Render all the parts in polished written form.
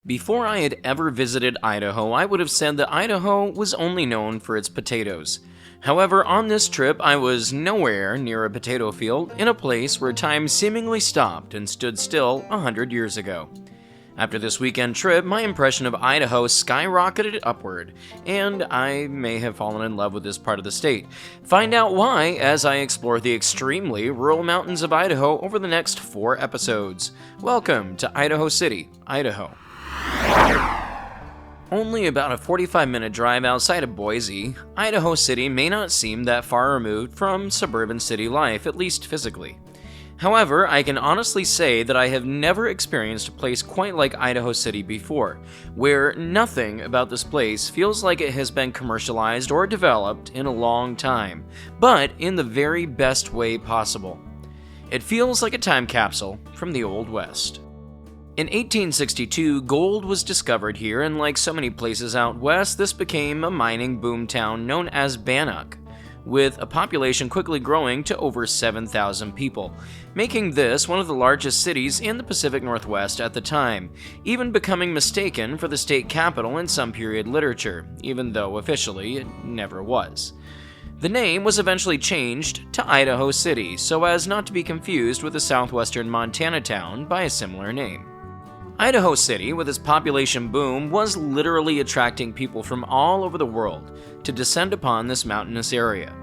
Before I had ever visited Idaho, I would have said that Idaho was only known for its potatoes. However, on this trip, I was nowhere near a potato field in a place where time seemingly stopped and stood still 100 years ago. After this weekend trip, my impression of Idaho skyrocketed upward, and I may have fallen in love with this part of the state. Find out why as I explore the extremely rural mountains of Idaho over the next 4 episodes. Welcome to Idaho City, Idaho. Only about a 45-minute drive outside of Boise, Idaho City may not seem that far removed from suburban city life, at least physically. However, I can honestly say that I have never experienced a place quite like Idaho City before, where nothing about this place feels like it has been commercialized or developed in a long time, but in the very best way possible. It feels like a time capsule from the Old West. In 1862, gold was discovered here, and like so many places out west, this became a mining boom town known as Bannock, with a population quickly growing to over 7,000 people, making this one of the largest cities in the Pacific Northwest at the time, even becoming mistaken for the state capital in some period literature, even though officially it never was. The name was eventually changed to Idaho City, so as not to be confused with a southwestern Montana town by a similar name. Idaho City, with its population boom, was literally attracting people from all over the world to descend upon this mountainous area.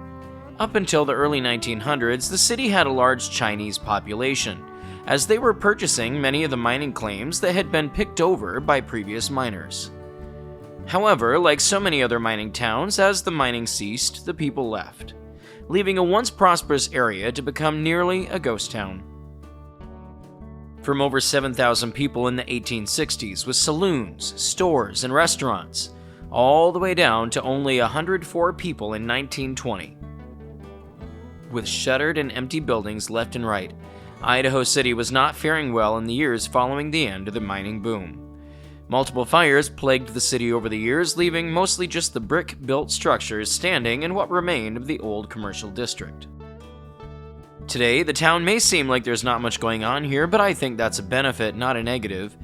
Up until the early 1900s, the city had a large Chinese population, as they were purchasing many of the mining claims that had been picked over by previous miners. However, like so many other mining towns, as the mining ceased, the people left, leaving a once prosperous area to become nearly a ghost town. From over 7,000 people in the 1860s, with saloons, stores, and restaurants, all the way down to only 104 people in 1920. With shuttered and empty buildings left and right, Idaho City was not faring well in the years following the end of the mining boom. Multiple fires plagued the city over the years, leaving mostly just the brick-built structures standing in what remained of the old commercial district. Today, the town may seem like there's not much going on here, but I think that's a benefit, not a negative.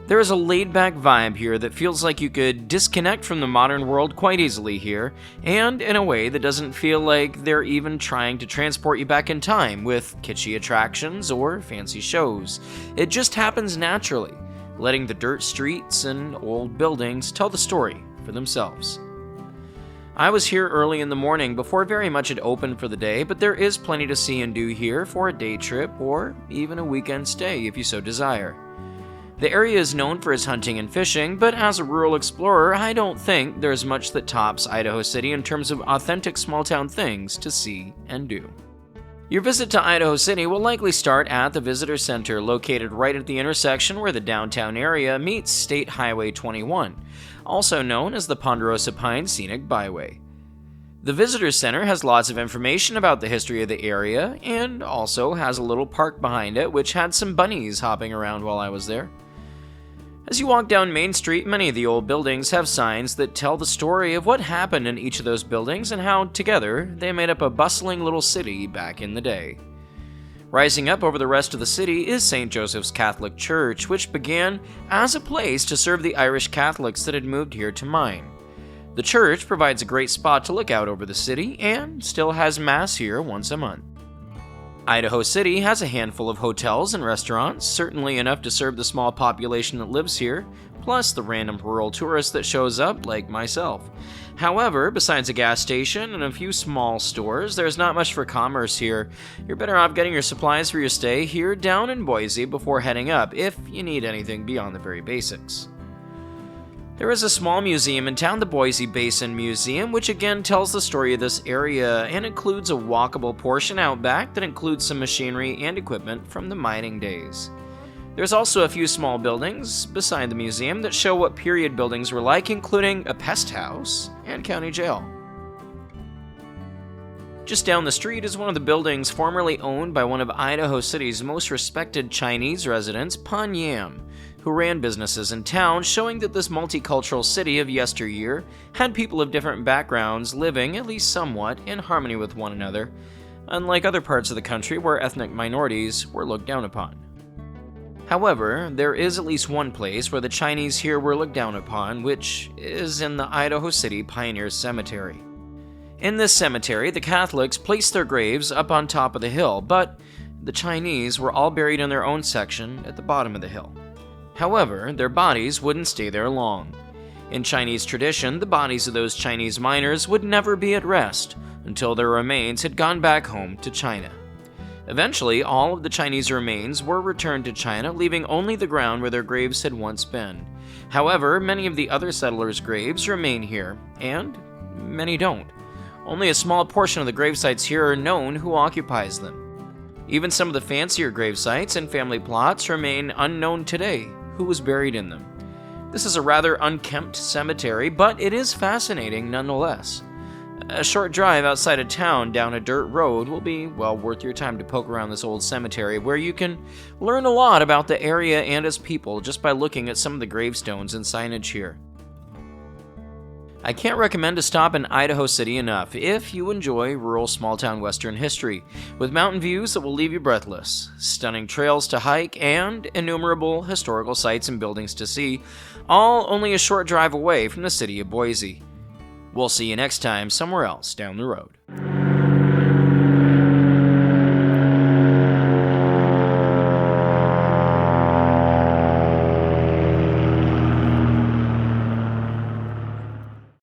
There is a laid-back vibe here that feels like you could disconnect from the modern world quite easily here, and in a way that doesn't feel like they're even trying to transport you back in time with kitschy attractions or fancy shows. It just happens naturally, letting the dirt streets and old buildings tell the story for themselves. I was here early in the morning before very much had opened for the day, but there is plenty to see and do here for a day trip or even a weekend stay if you so desire. The area is known for its hunting and fishing, but as a rural explorer, I don't think there's much that tops Idaho City in terms of authentic small-town things to see and do. Your visit to Idaho City will likely start at the Visitor Center, located right at the intersection where the downtown area meets State Highway 21, also known as the Ponderosa Pines Scenic Byway. The Visitor Center has lots of information about the history of the area, and also has a little park behind it which had some bunnies hopping around while I was there. As you walk down Main Street, many of the old buildings have signs that tell the story of what happened in each of those buildings and how, together, they made up a bustling little city back in the day. Rising up over the rest of the city is St. Joseph's Catholic Church, which began as a place to serve the Irish Catholics that had moved here to mine. The church provides a great spot to look out over the city and still has Mass here once a month. Idaho City has a handful of hotels and restaurants, certainly enough to serve the small population that lives here, plus the random rural tourist that shows up, like myself. However, besides a gas station and a few small stores, there's not much for commerce here. You're better off getting your supplies for your stay here down in Boise before heading up, if you need anything beyond the very basics. There is a small museum in town, the Boise Basin Museum, which again tells the story of this area and includes a walkable portion out back that includes some machinery and equipment from the mining days. There's also a few small buildings beside the museum that show what period buildings were like, including a pest house and county jail. Just down the street is one of the buildings formerly owned by one of Idaho City's most respected Chinese residents, Pan Yam, who ran businesses in town, showing that this multicultural city of yesteryear had people of different backgrounds living, at least somewhat, in harmony with one another, unlike other parts of the country where ethnic minorities were looked down upon. However, there is at least one place where the Chinese here were looked down upon, which is in the Idaho City Pioneers Cemetery. In this cemetery, the Catholics placed their graves up on top of the hill, but the Chinese were all buried in their own section at the bottom of the hill. However, their bodies wouldn't stay there long. In Chinese tradition, the bodies of those Chinese miners would never be at rest until their remains had gone back home to China. Eventually, all of the Chinese remains were returned to China, leaving only the ground where their graves had once been. However, many of the other settlers' graves remain here, and many don't. Only a small portion of the gravesites here are known who occupies them. Even some of the fancier gravesites and family plots remain unknown today who was buried in them. This is a rather unkempt cemetery, but it is fascinating nonetheless. A short drive outside of town down a dirt road will be well worth your time to poke around this old cemetery, where you can learn a lot about the area and its people just by looking at some of the gravestones and signage here. I can't recommend a stop in Idaho City enough if you enjoy rural small-town western history, with mountain views that will leave you breathless, stunning trails to hike, and innumerable historical sites and buildings to see, all only a short drive away from the city of Boise. We'll see you next time somewhere else down the road.